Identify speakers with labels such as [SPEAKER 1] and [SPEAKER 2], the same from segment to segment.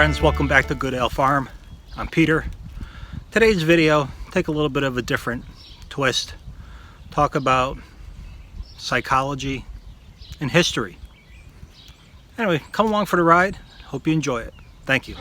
[SPEAKER 1] friends, welcome back to Goodale Farm. I'm Peter. Today's video, take a little bit of a different twist. Talk about psychology and history. Anyway, come along for the ride. Hope you enjoy it. Thank you.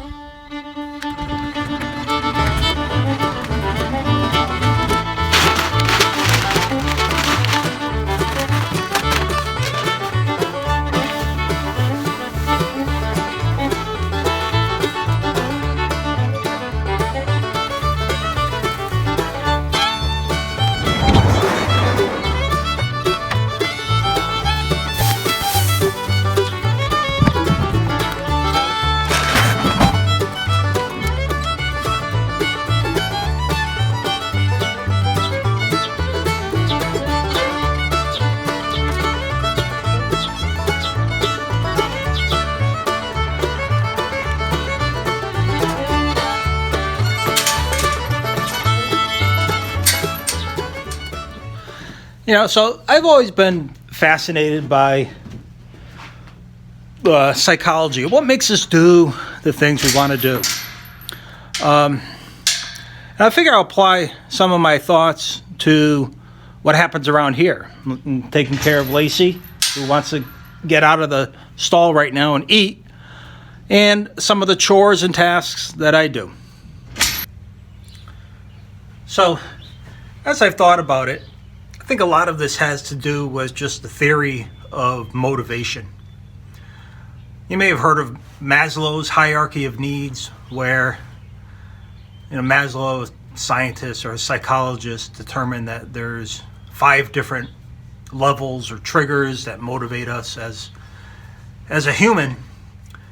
[SPEAKER 1] So I've always been fascinated by psychology. What makes us do the things we want to do? And I figure I'll apply some of my thoughts to what happens around here. I'm taking care of Lacey, who wants to get out of the stall right now and eat, and some of the chores and tasks that I do. So, as I've thought about it, I think a lot of this has to do with just the theory of motivation. You may have heard of Maslow's hierarchy of needs, where Maslow, scientists or psychologists, determined that there's 5 different levels or triggers that motivate us as a human,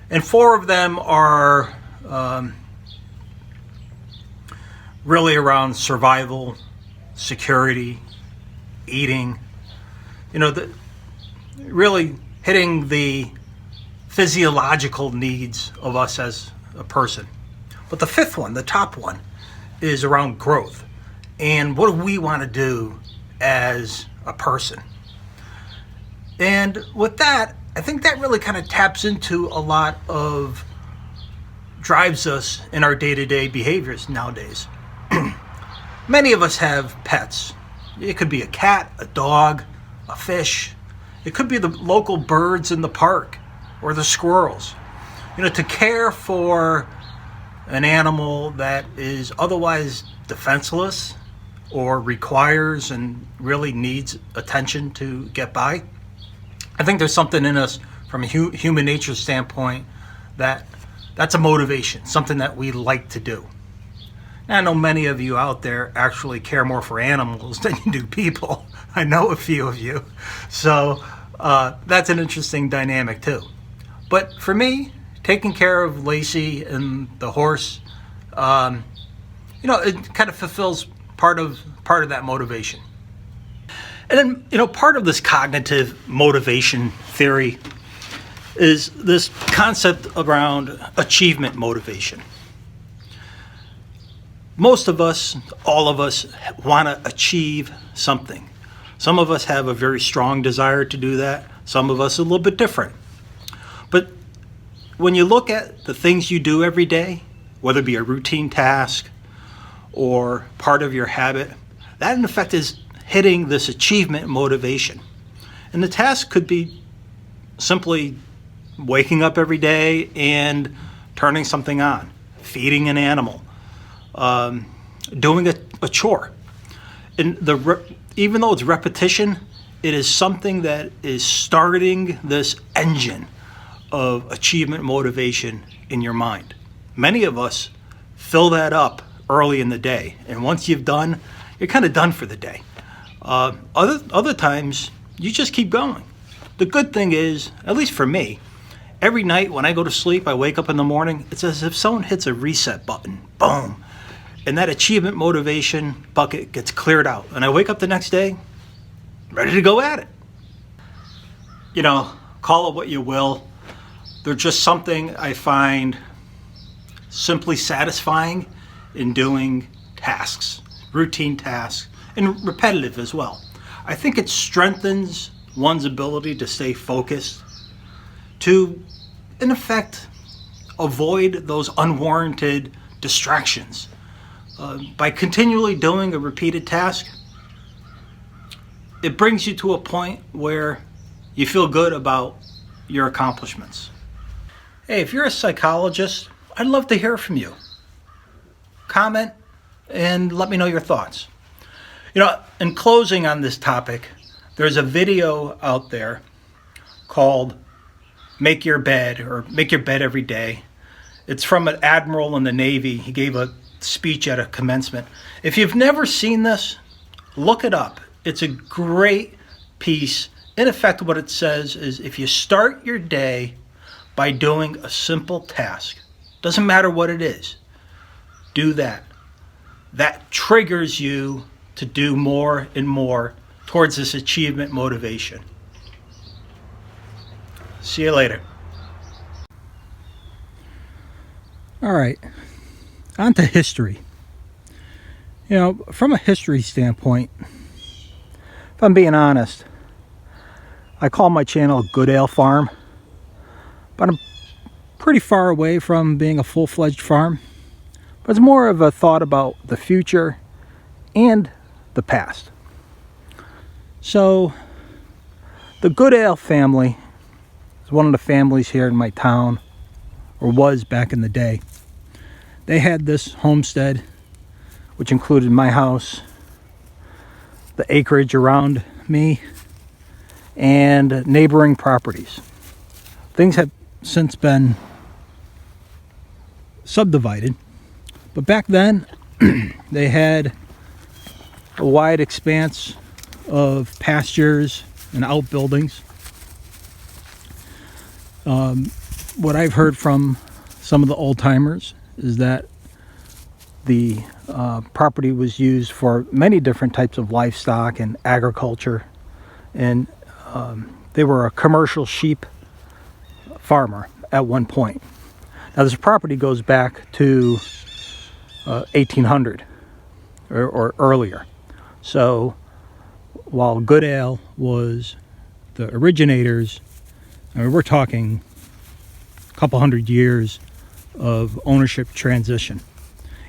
[SPEAKER 1] and 4 of them are really around survival, security, eating, really hitting the physiological needs of us as a person. But the 5th one, the top one, is around growth and what do we want to do as a person. And with that, I think that really kind of taps into a lot of drives us in our day-to-day behaviors nowadays. Many of us have pets. It could be a cat, a dog, a fish. It could be the local birds in the park or the squirrels. To care for an animal that is otherwise defenseless or requires and really needs attention to get by. I think there's something in us from a human nature standpoint that's a motivation, something that we like to do. I know many of you out there actually care more for animals than you do people. I know a few of you. So that's an interesting dynamic too. But for me, taking care of Lacey and the horse, it kind of fulfills part of that motivation. And then, part of this cognitive motivation theory is this concept around achievement motivation. Most of us, all of us, want to achieve something. Some of us have a very strong desire to do that. Some of us a little bit different. But when you look at the things you do every day, whether it be a routine task or part of your habit, that in effect is hitting this achievement motivation. And the task could be simply waking up every day and turning something on, feeding an animal, doing a chore. And even though it's repetition, it is something that is starting this engine of achievement motivation in your mind. Many of us fill that up early in the day, and once you're done, you're kind of done for the day. Other times, you just keep going. The good thing is, at least for me, every night when I go to sleep, I wake up in the morning, it's as if someone hits a reset button. Boom. And that achievement motivation bucket gets cleared out. And I wake up the next day, ready to go at it. Call it what you will. They're just something I find simply satisfying in doing tasks, routine tasks, and repetitive as well. I think it strengthens one's ability to stay focused, to, in effect, avoid those unwarranted distractions. By continually doing a repeated task, it brings you to a point where you feel good about your accomplishments. Hey, if you're a psychologist, I'd love to hear from you. Comment and let me know your thoughts. In closing on this topic, there's a video out there called Make Your Bed, or Make Your Bed Every Day. It's from an admiral in the Navy. He gave a speech at a commencement. If you've never seen this, look it up. It's a great piece. In effect, what it says is if you start your day by doing a simple task, doesn't matter what it is, do that. That triggers you to do more and more towards this achievement motivation. See you later. All right, on to history. From a history standpoint, if I'm being honest, I call my channel Goodale Farm, but I'm pretty far away from being a full-fledged farm. But it's more of a thought about the future and the past. So, the Goodale family is one of the families here in my town, or was back in the day. They had this homestead, which included my house, the acreage around me, and neighboring properties. Things have since been subdivided, but back then they had a wide expanse of pastures and outbuildings. What I've heard from some of the old timers is that the property was used for many different types of livestock and agriculture, and they were a commercial sheep farmer at one point. Now this property goes back to 1800 or earlier. So while Goodale was the originators, we're talking a couple hundred years of ownership transition.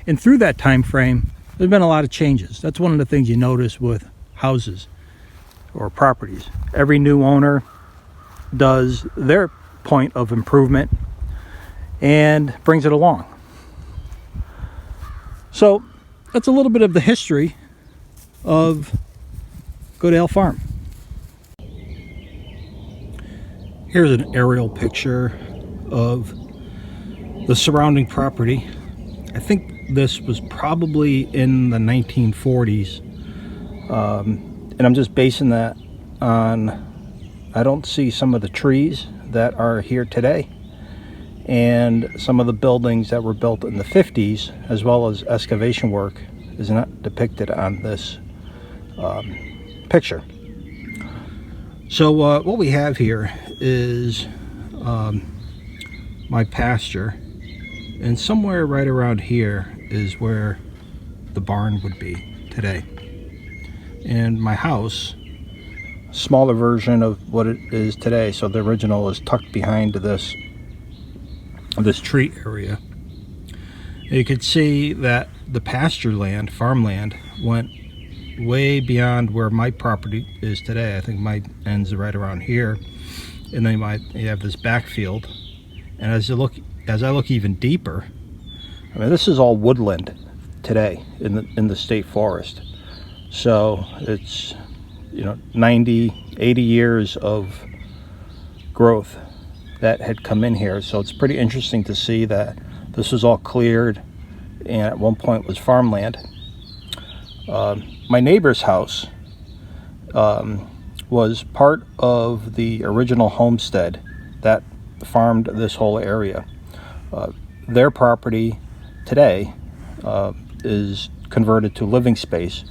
[SPEAKER 1] And through that time frame, there's been a lot of changes. That's one of the things you notice with houses or properties. Every new owner does their point of improvement and brings it along. So that's a little bit of the history of Goodale Farm. Here's an aerial picture of the surrounding property. I think this was probably in the 1940s, and I'm just basing that on, I don't see some of the trees that are here today, and some of the buildings that were built in the 50s, as well as excavation work, is not depicted on this picture. So what we have here is my pasture, and somewhere right around here is where the barn would be today. And my house, smaller version of what it is today, so the original is tucked behind this tree area. And you could see that the pasture land, farmland, went way beyond where my property is today. I think my ends right around here, and then you have this backfield. And as I look even deeper, I mean, this is all woodland today in the state forest. So it's 90, 80 years of growth that had come in here. So it's pretty interesting to see that this was all cleared and at one point was farmland. My neighbor's house was part of the original homestead that farmed this whole area. Their property today is converted to living space,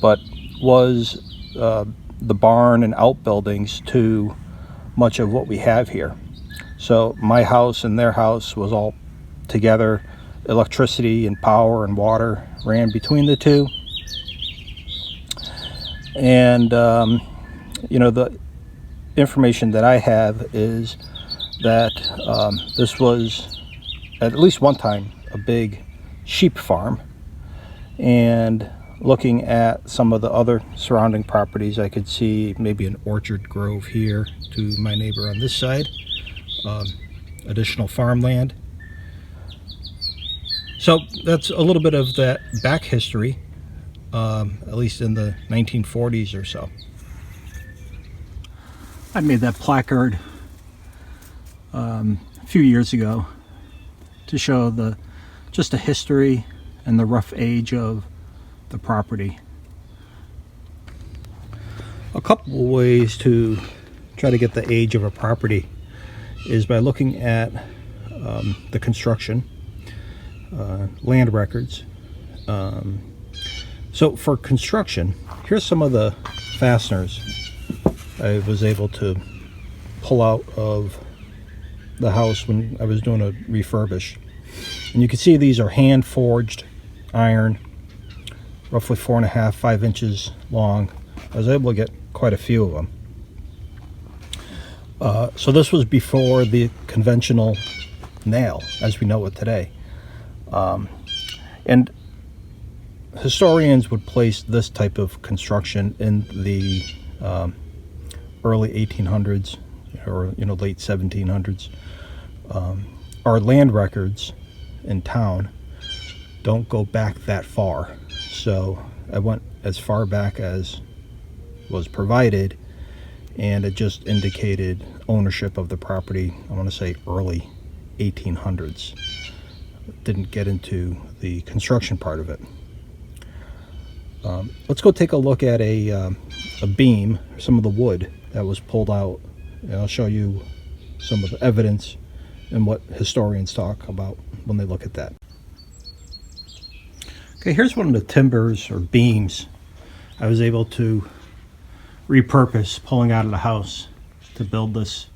[SPEAKER 1] but was the barn and outbuildings to much of what we have here. So my house and their house was all together. Electricity and power and water ran between the two. And the information that I have is that this was at least one time, a big sheep farm. And looking at some of the other surrounding properties, I could see maybe an orchard grove here to my neighbor on this side, additional farmland. So that's a little bit of that back history, at least in the 1940s or so. I made that placard a few years ago to show just the history and the rough age of the property. A couple of ways to try to get the age of a property is by looking at the construction, land records. So for construction, here's some of the fasteners I was able to pull out of the house when I was doing a refurbish. And you can see these are hand forged iron, roughly 4.5, 5 inches long. I was able to get quite a few of them. So this was before the conventional nail as we know it today. And historians would place this type of construction in the early 1800s or late 1700s. Our land records in town don't go back that far, so I went as far back as was provided, and it just indicated ownership of the property. I want to say early 1800s. Didn't get into the construction part of it. Let's go take a look at a beam, some of the wood that was pulled out, and I'll show you some of the evidence and what historians talk about when they look at that. Okay, here's one of the timbers or beams I was able to repurpose pulling out of the house to build this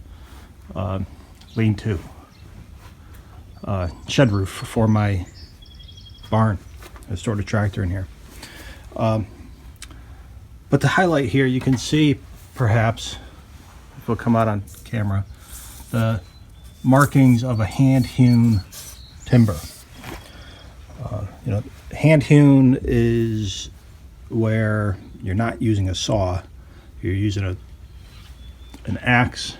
[SPEAKER 1] lean-to shed roof for my barn. I stored a tractor in here. But to highlight here, you can see perhaps, if it'll come out on camera, the markings of a hand-hewn timber. Hand-hewn is where you're not using a saw, you're using an axe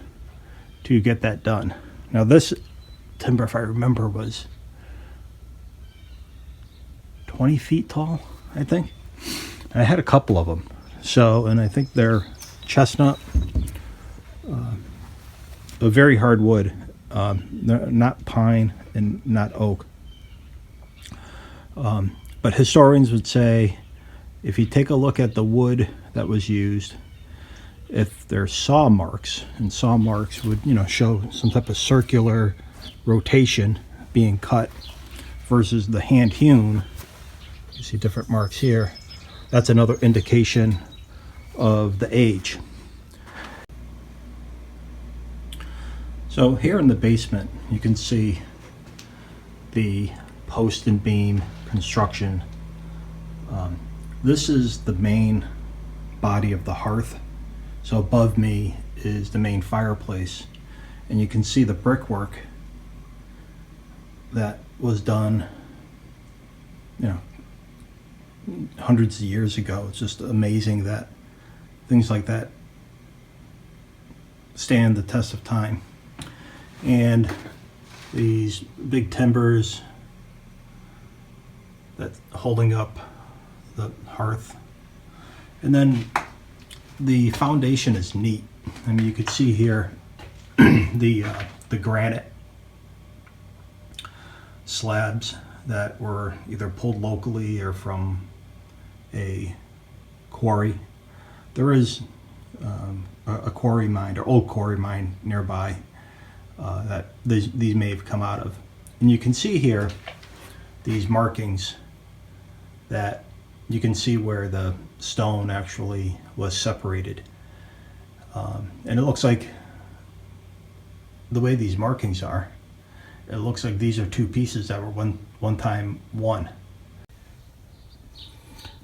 [SPEAKER 1] to get that done. Now this timber, if I remember, was 20 feet tall, I think. And I had a couple of them. So, and I think they're chestnut, a very hard wood, not pine and not oak. But historians would say, if you take a look at the wood that was used, if there's saw marks, and saw marks would, show some type of circular rotation being cut, versus the hand hewn, you see different marks here. That's another indication of the age. So here in the basement, you can see the post and beam construction. This is the main body of the hearth. So above me is the main fireplace, and you can see the brickwork that was done, hundreds of years ago. It's just amazing that things like that stand the test of time. And these big timbers that's holding up the hearth, and then the foundation is neat. I mean, you could see here the granite slabs that were either pulled locally or from a quarry. There is a quarry mine, or old quarry mine nearby, that these may have come out of. And you can see here these markings that you can see where the stone actually was separated. And it looks like, the way these markings are, it looks like these are two pieces that were one time one.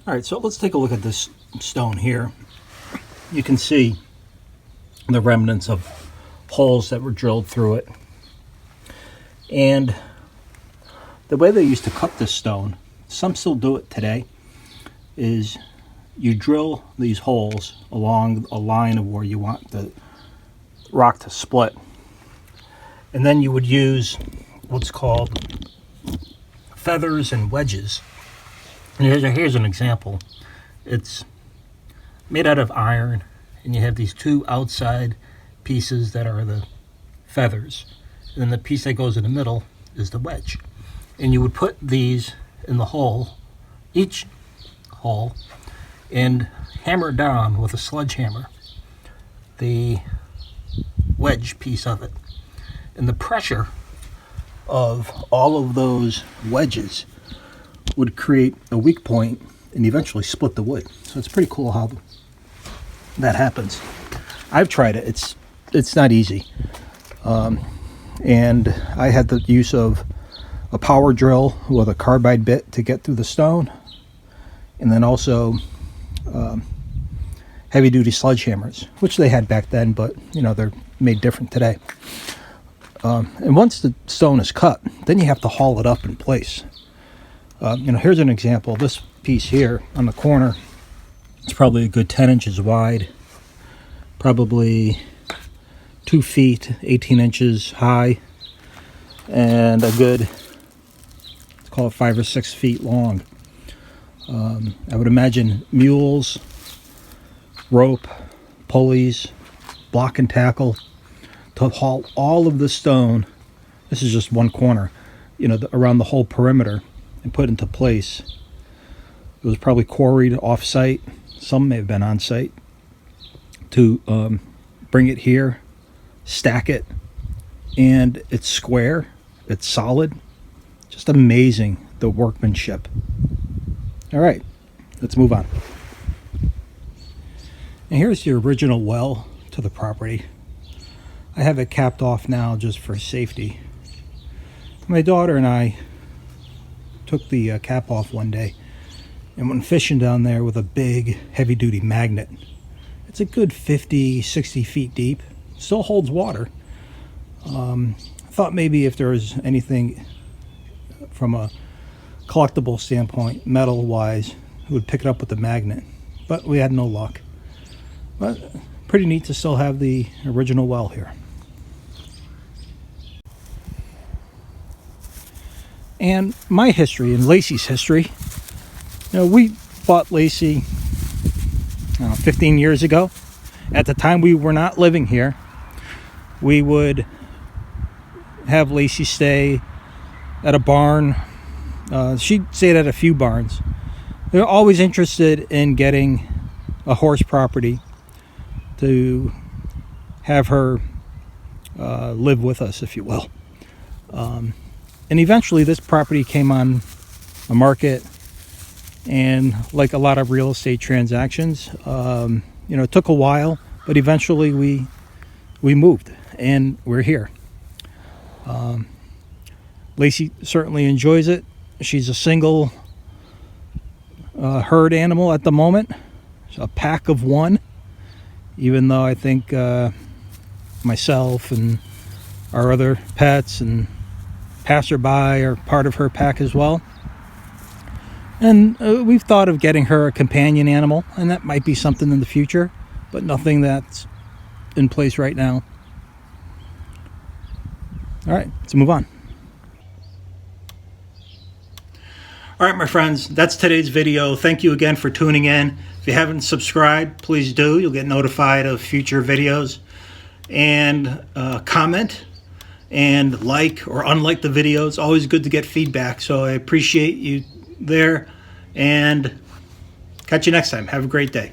[SPEAKER 1] All right, so let's take a look at this stone here. You can see the remnants of holes that were drilled through it. And The way they used to cut this stone, some still do it today, is you drill these holes along a line of where you want the rock to split. And then you would use what's called feathers and wedges. And here's an example. It's made out of iron, and you have these two outside pieces that are the feathers. And then the piece that goes in the middle is the wedge. And you would put these in the hole, each hole, and hammer down with a sledgehammer the wedge piece of it. And the pressure of all of those wedges would create a weak point and eventually split the wood. So it's pretty cool how that happens. I've tried it. It's not easy. And I had the use of a power drill with a carbide bit to get through the stone, and then also heavy duty sledgehammers, which they had back then, but you know, they're made different today. And once the stone is cut, then you have to haul it up in place. You know, here's an example. This piece here on the corner, it's probably a good 10 inches wide, probably 2 feet, 18 inches high, and a good, let's call it 5 or 6 feet long. I would imagine mules, rope, pulleys, block and tackle to haul all of the stone. This is just one corner, you know, around the whole perimeter and put into place. It was probably quarried off-site. Some may have been on-site to bring it here, stack it, and it's square, it's solid. Just amazing, the workmanship. All right, let's move on. And here's the original well to the property. I have it capped off now just for safety. My daughter and I took the cap off one day and went fishing down there with a big heavy-duty magnet. It's a good 50, 60 feet deep. Still holds water. I thought maybe if there was anything from a collectible standpoint, metal-wise, we would pick it up with the magnet. But we had no luck. But pretty neat to still have the original well here. And my history and Lacey's history. You know, we bought Lacey 15 years ago. At the time we were not living here, we would have Lacey stay at a barn. She stayed at a few barns. We were always interested in getting a horse property to have her live with us, if you will. And eventually this property came on the market, and like a lot of real estate transactions, you know, it took a while, but eventually we moved and we're here. Lacey certainly enjoys it. She's a single herd animal at the moment, a pack of one, even though I think myself and our other pets and passerby are part of her pack as well. And we've thought of getting her a companion animal, and that might be something in the future, but nothing that's in place right now. All right, let's move on. All right, my friends, that's today's video. Thank you again for tuning in. If you haven't subscribed, please do. You'll get notified of future videos. And comment and like or unlike the video. It's always good to get feedback, so I appreciate you there. And catch you next time. Have a great day.